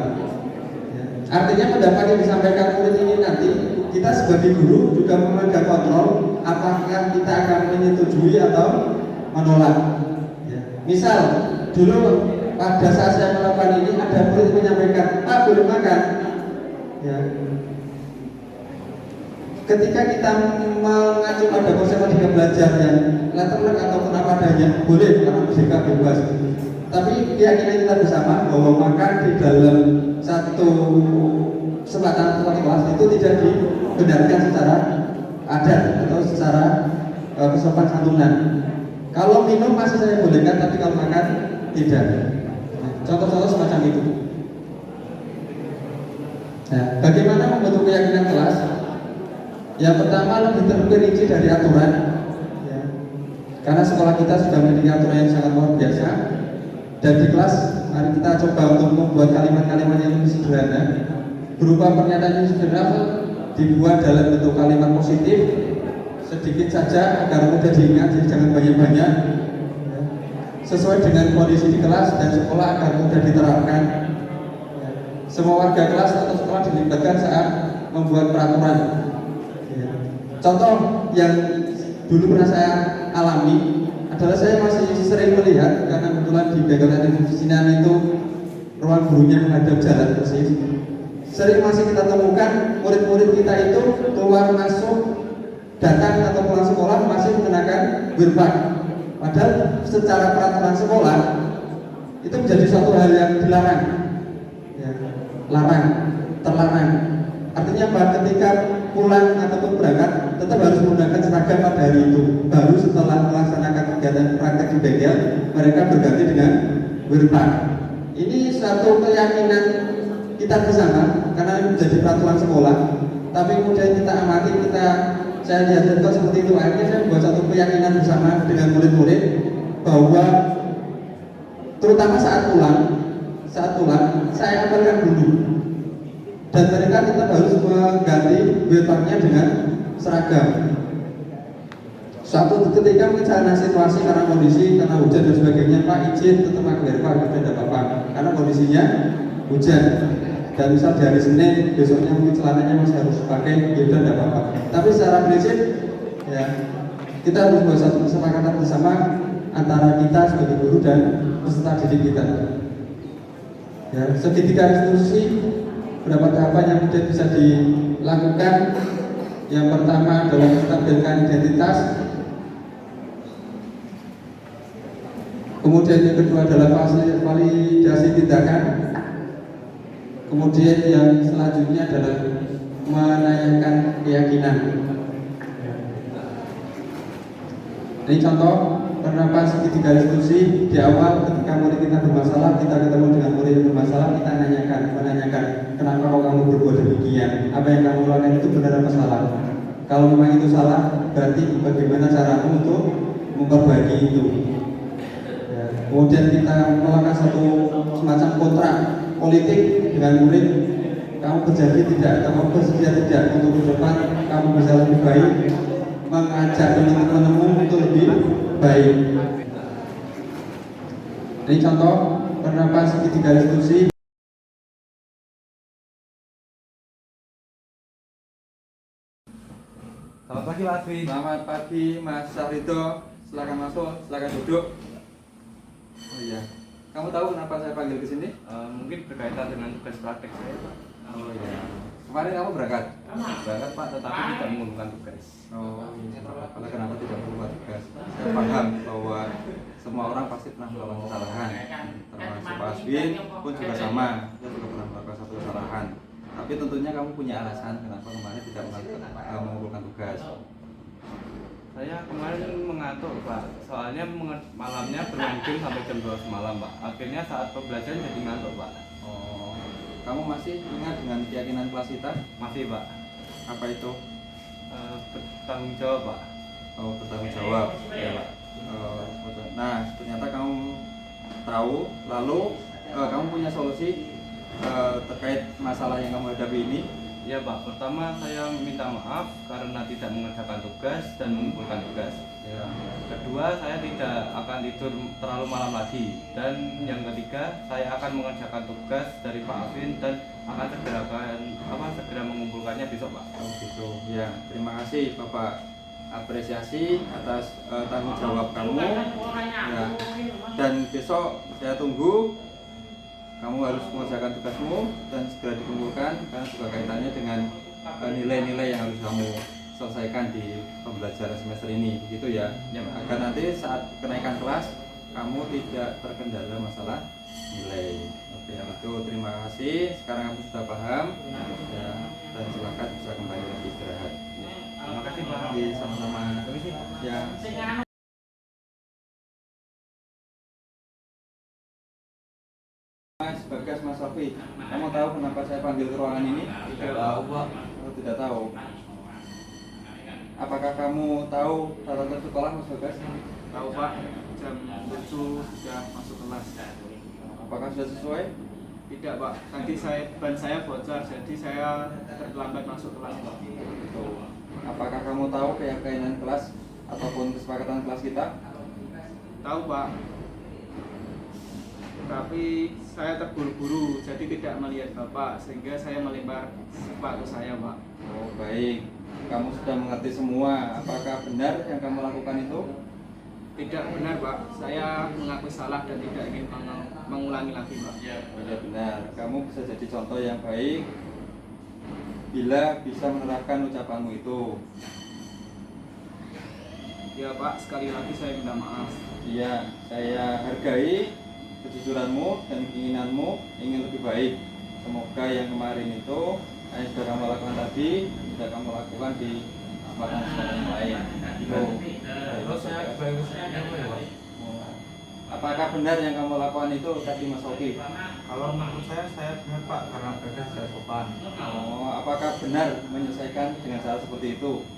Ya. Artinya pendapat yang disampaikan murid ini nanti kita sebagai guru juga memegang kontrol apakah kita akan menyetujui atau menolak. Ya. Misal dulu pada saat saya melakukan ini ada murid menyampaikan, Pak boleh makan. Ya. Ketika kita mengacu pada konsep merdeka belajar yang letterlek ataupun apa adanya, boleh karena merdeka bebas. Tapi keyakinan kita bersama bahwa makan di dalam satu kesempatan kelas itu tidak dibenarkan secara adat atau secara kesopan santunan. Kalau minum masih saya bolehkan, tapi kalau makan tidak. Contoh-contoh semacam itu. Nah, bagaimana membentuk keyakinan kelas? Yang pertama lebih terperinci dari aturan, ya. Karena sekolah kita sudah memiliki aturan yang sangat luar biasa. Dan di kelas, mari kita coba untuk membuat kalimat-kalimat yang lebih sederhana, berupa pernyataan yang sederhana, dibuat dalam bentuk kalimat positif, sedikit saja agar mudah diingat, jadi jangan banyak-banyak, ya. Sesuai dengan kondisi di kelas dan sekolah agar mudah diterapkan, ya. Semua warga kelas atau sekolah dilibatkan saat membuat peraturan. Contoh yang dulu pernah saya alami adalah saya masih sering melihat, karena kebetulan di background divisinan itu ruang gurunya menghadap jalan persis. Sering masih kita temukan murid-murid kita itu keluar masuk, datang atau pulang sekolah masih mengenakan gerbang. Padahal secara peraturan sekolah itu menjadi suatu hal yang dilarang, ya, terlarang. Artinya apa? Ketika pulang ataupun berangkat tetap harus menggunakan seragam pada hari itu. Baru setelah melaksanakan kegiatan praktek di bengkel, mereka berganti dengan gerbang. Ini satu keyakinan kita bersama karena menjadi peraturan sekolah. Tapi kemudian kita amati, saya lihat itu seperti itu. Akhirnya saya membuat satu keyakinan bersama dengan murid-murid bahwa terutama saat pulang saya apalkan dulu. Dan mereka tetap harus mengganti gerbangnya dengan seragam. Suatu ketika misalnya situasi karena kondisi, karena hujan dan sebagainya, Pak izin tetap pakai gerbang, tidak apa-apa. Karena kondisinya hujan. Dan misal di hari Senin, besoknya mungkin celananya masih harus pakai, ya udah tidak apa-apa. Tapi secara prinsip, ya kita harus buat satu kesepakatan bersama antara kita sebagai guru dan peserta didik kita. Ya, segitiga restitusi. Beberapa tahapan yang kemudian bisa dilakukan. Yang pertama adalah menstabilkan identitas. Kemudian yang kedua adalah validasi tindakan. Kemudian yang selanjutnya adalah menanyakan keyakinan. Ini contoh penerapan segitiga restitusi. Di awal ketika murid kita bermasalah, kita ketemu dengan murid yang bermasalah, kita menanyakan kenapa kok kamu berbuat demikian, apa yang kamu lakukan itu benar apa salah. Kalau memang itu salah, berarti bagaimana caramu untuk memperbaiki itu. Ya. Kemudian kita melakukan satu semacam kontrak politik dengan murid. Kamu berjanji tidak, kamu bersedia tidak untuk ke depan kamu bisa lebih baik, mengajak teman-temanmu untuk lebih baik. Ini contoh penerapan segitiga restitusi. Selamat pagi Pak Adwi. Selamat pagi Mas Syahrido. Silakan masuk, silakan duduk. Oh iya. Kamu tahu kenapa saya panggil ke sini? Mungkin berkaitan dengan tugas praktek saya Pak. Oh iya. Kemarin kamu berangkat? Berangkat Pak, tetapi tidak mengumpulkan tugas. Oh, karena kenapa tidak membuat tugas? Saya paham bahwa semua orang pasti pernah melakukan kesalahan, termasuk Pak Aswin pun juga sama, dia juga pernah melakukan satu kesalahan. Tapi tentunya kamu punya alasan kenapa kemarin tidak mengumpulkan tugas. Saya kemarin mengantuk Pak, soalnya malamnya bermain game sampai jam 12 malam Pak. Akhirnya saat pembelajaran jadi ngantuk Pak. Oh, kamu masih ingat dengan keyakinan kelas kita? Masih Pak. Apa itu? Bertanggung jawab Pak. Oh, bertanggung jawab. Ya, Pak. Nah, ternyata kamu tahu, lalu kamu punya solusi terkait masalah yang kamu hadapi ini. Ya Pak, pertama saya minta maaf karena tidak mengerjakan tugas dan mengumpulkan tugas. Ya. Kedua, saya tidak akan tidur terlalu malam lagi. Dan yang ketiga, saya akan mengerjakan tugas dari Pak Afin dan akan segera mengumpulkannya besok Pak. Oh gitu. Ya, terima kasih Bapak. Apresiasi atas tanggung jawab kamu. Ya. Dan besok saya tunggu. Kamu harus mengerjakan tugasmu dan segera dikumpulkan karena juga kaitannya dengan nilai-nilai yang harus kamu selesaikan di pembelajaran semester ini, begitu ya? Ya, Pak. Agar nanti saat kenaikan kelas kamu tidak terkendala masalah nilai. Oke, itu terima kasih. Sekarang kamu sudah paham ya, dan silakan bisa kembali lagi istirahat. Terima kasih Pak. Oke, sama-sama. Ya. Mas Bagas, Mas Sofi, kamu tahu kenapa saya panggil ke ruangan ini? Tidak tahu Pak. Oh, tidak tahu. Apakah kamu tahu catatan sekolah Mas Bagas? Tahu Pak, jam 7 sudah masuk kelas. Apakah sudah sesuai? Tidak Pak, tadi ban saya bocor, jadi saya terlambat masuk kelas Pak. Gitu. Apakah kamu tahu keyakinan kelas ataupun kesepakatan kelas kita? Tahu Pak, tapi saya terburu-buru, jadi tidak melihat Bapak, sehingga saya melempar sepatu saya Pak. Oh baik, kamu sudah mengerti semua. Apakah benar yang kamu lakukan itu? Tidak benar Pak, saya mengakui salah dan tidak ingin mengulangi lagi Pak. Tidak benar, kamu bisa jadi contoh yang baik bila bisa menerapkan ucapanmu itu. Ya Pak, sekali lagi saya minta maaf. Iya, saya hargai kejujuranmu dan keinginanmu ingin lebih baik. Semoga yang kemarin itu yang sudah kamu lakukan tadi sudah kamu lakukan di kesempatan yang lain. Gitu. Terus saya bagusnya apa ya Pak? Apakah benar yang kamu lakukan itu tadi Mas Oki? Kalau menurut saya benar Pak, karena Bagas saya sopan. Oh, apakah benar menyelesaikan dengan cara seperti itu?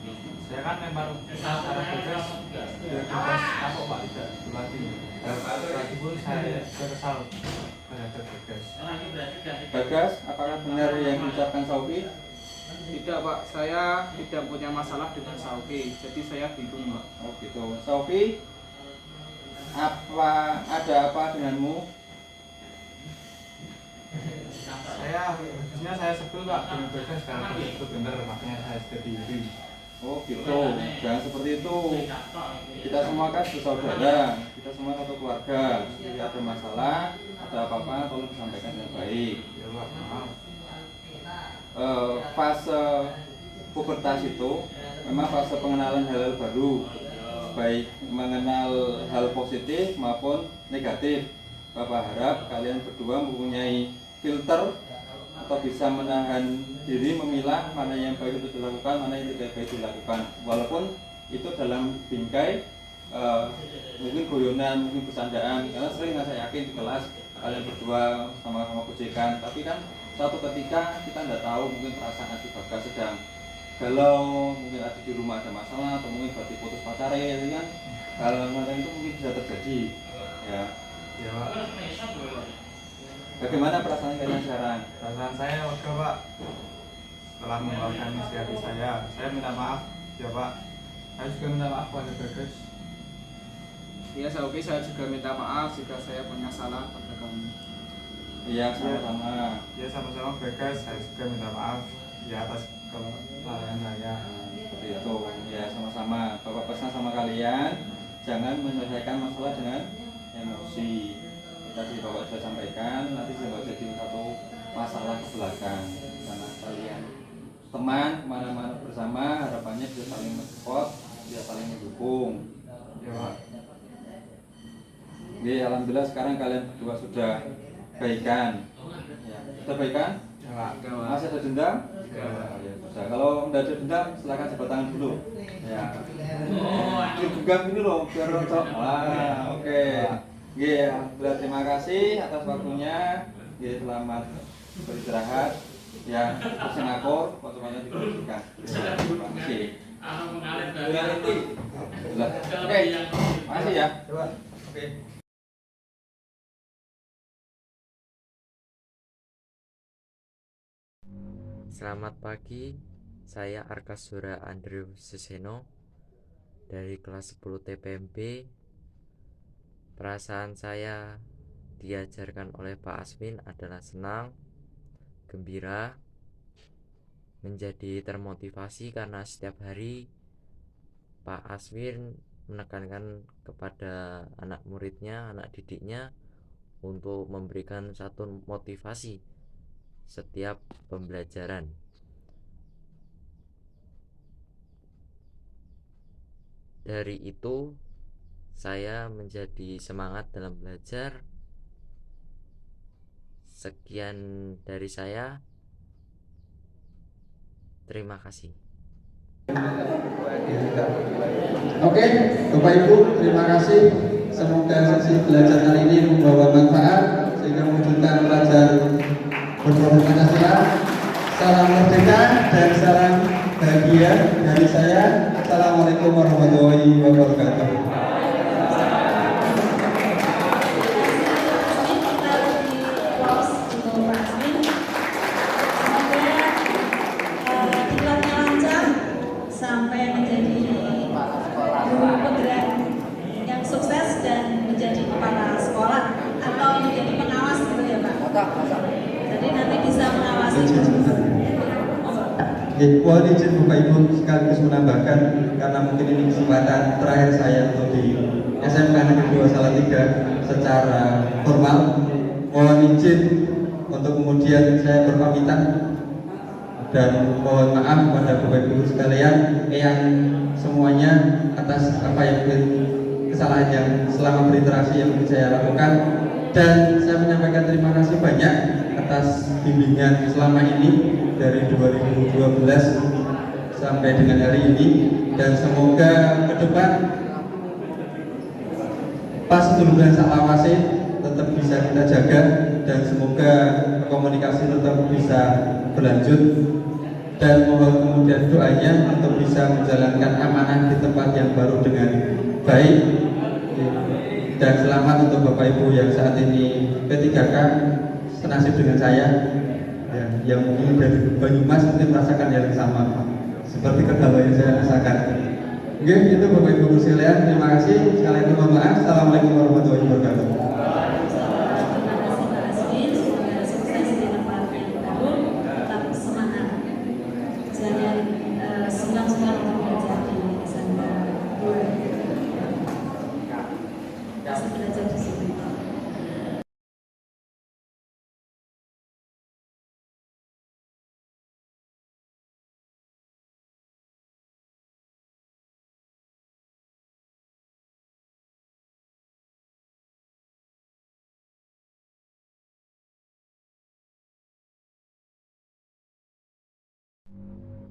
Saya kan memang secara tugas kapok Pak, tidak dilatih. Dan lagi pun saya kesal terhadap Bagas. Bagas, apakah benar yang diucapkan Sauki? Tidak Pak, saya tidak punya masalah dengan Sauki, jadi saya bingung Pak. Oh gitu. Sauki, ada apa denganmu? Saya sebel Pak dengan Bagas karena itu benar, makanya saya jadi iri. Oh gitu, jangan seperti itu. Kita semua kan bersaudara, kita semua satu keluarga. Jika ada masalah, ada apa-apa, tolong disampaikan dengan baik. Ya Pak, maaf. Fase pubertas itu memang fase pengenalan hal-hal baru, baik mengenal hal positif maupun negatif. Bapak harap kalian berdua mempunyai filter atau bisa menahan diri memilah mana yang baik untuk dilakukan, mana yang tidak baik dilakukan. Walaupun itu dalam bingkai mungkin guyonan, mungkin bercandaan, karena sering saya yakin di kelas kalian berdua sama-sama gojekan, tapi kan suatu ketika kita tidak tahu, mungkin perasaan hati Bagas sedang galau, mungkin ada di rumah ada masalah, atau mungkin berarti putus pacarnya, gitu kan. Hal macam itu mungkin bisa terjadi. Ya. Ya Pak. Bagaimana perasaan kalian sekarang? Perasaan saya lega Pak. Setelah mengeluarkan isi hati saya minta maaf ya Pak. Saya juga minta maaf pada Bagas. Ya, oke, saya juga minta maaf jika saya punya salah pada kamu. Iya, sama-sama. Ya sama-sama Bagas, saya juga minta maaf ya atas kelalaian saya. Seperti itu. Ya, sama-sama. Bapak pesan sama kalian, jangan menyelesaikan masalah dengan emosi. Tadi Bapak sudah sampaikan, nanti jangan jadi satu masalah ke belakang. Karena kalian teman kemana-mana bersama, harapannya bisa saling mensupport, bisa saling mendukung. Ya Pak. Oke, alhamdulillah sekarang kalian berdua sudah baikan. Ya, sudah baikan? Ya Pak. Masih ada dendam? Ya. Oh, ya, sudah. Kalau tidak ada dendam, silakan jabat tangan dulu. Ya. Digenggam ini loh, biar roncok. Oke. Oke, alhamdulillah terima kasih atas waktunya. Oke, selamat beristirahat. Ya, terus ngakur, semuanya dibersihkan. Terima kasih. Alhamdulillah. Oke, makasih ya. Oke. Selamat pagi, saya Arkasura Andrew Seseno dari kelas 10 TPMP. Perasaan saya diajarkan oleh Pak Aswin adalah senang, gembira, menjadi termotivasi karena setiap hari Pak Aswin menekankan kepada anak muridnya, anak didiknya untuk memberikan satu motivasi setiap pembelajaran. Dari itu, saya menjadi semangat dalam belajar. Sekian dari saya. Terima kasih. Oke, Bapak Ibu, terima kasih. Semoga sesi belajar kali ini membawa manfaat sehingga mewujudkan pelajar berprofil Pancasila. Salam merdeka dan salam bahagia dari saya. Assalamualaikum warahmatullahi wabarakatuh. Kita di close untuk Pak Asmin. Semoga diklatnya lancar sampai menjadi guru penggerak yang sukses dan menjadi kepala sekolah atau menjadi pengawas gitu ya Pak. Jadi nanti bisa mengawasi. Mohon izin Bapak Ibu sekaligus menambahkan karena mungkin ini kesempatan terakhir saya untuk di SMK Negeri 2 Salatiga secara formal. Mohon izin untuk kemudian saya berpamitan dan mohon maaf kepada Bapak Ibu sekalian yang semuanya atas apa yang kesalahan yang selama berinteraksi yang saya lakukan, dan saya menyampaikan terima kasih banyak atas bimbingan selama ini dari 2012 sampai dengan hari ini, dan semoga ke depan pas duluan salawase tetap bisa kita jaga dan semoga komunikasi tetap bisa berlanjut, dan mohon kemudian doanya untuk bisa menjalankan amanah di tempat yang baru dengan baik. Dan selamat untuk Bapak Ibu yang saat ini P3K senasib dengan saya ya, yang mungkin dari Banyumas mungkin merasakan yang sama seperti kendala yang saya rasakan. Oke, itu Bapak Ibu sekalian, terima kasih. Sekali lagi mohon maaf. Assalamualaikum warahmatullahi wabarakatuh. Terima kasih Pak Asmin, semoga sukses di tempat yang baru, tetap semangat. Jangan sungkan-sungkan untuk belajar di SMK. Masih belajar di sini.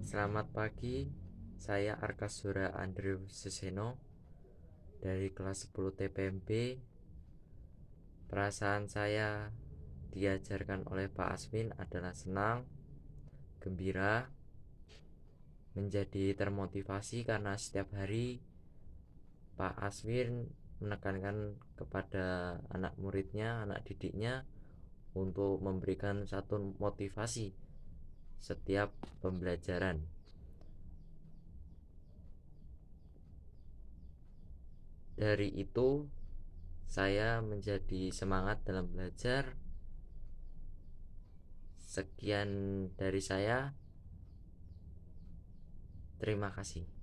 Selamat pagi, saya Arkasura Andrew Seseno dari kelas 10 TPMP. Perasaan saya diajarkan oleh Pak Aswin adalah senang, gembira, menjadi termotivasi karena setiap hari Pak Aswin menekankan kepada anak muridnya, anak didiknya untuk memberikan satu motivasi setiap pembelajaran. Dari itu saya menjadi semangat dalam belajar. Sekian dari saya. Terima kasih.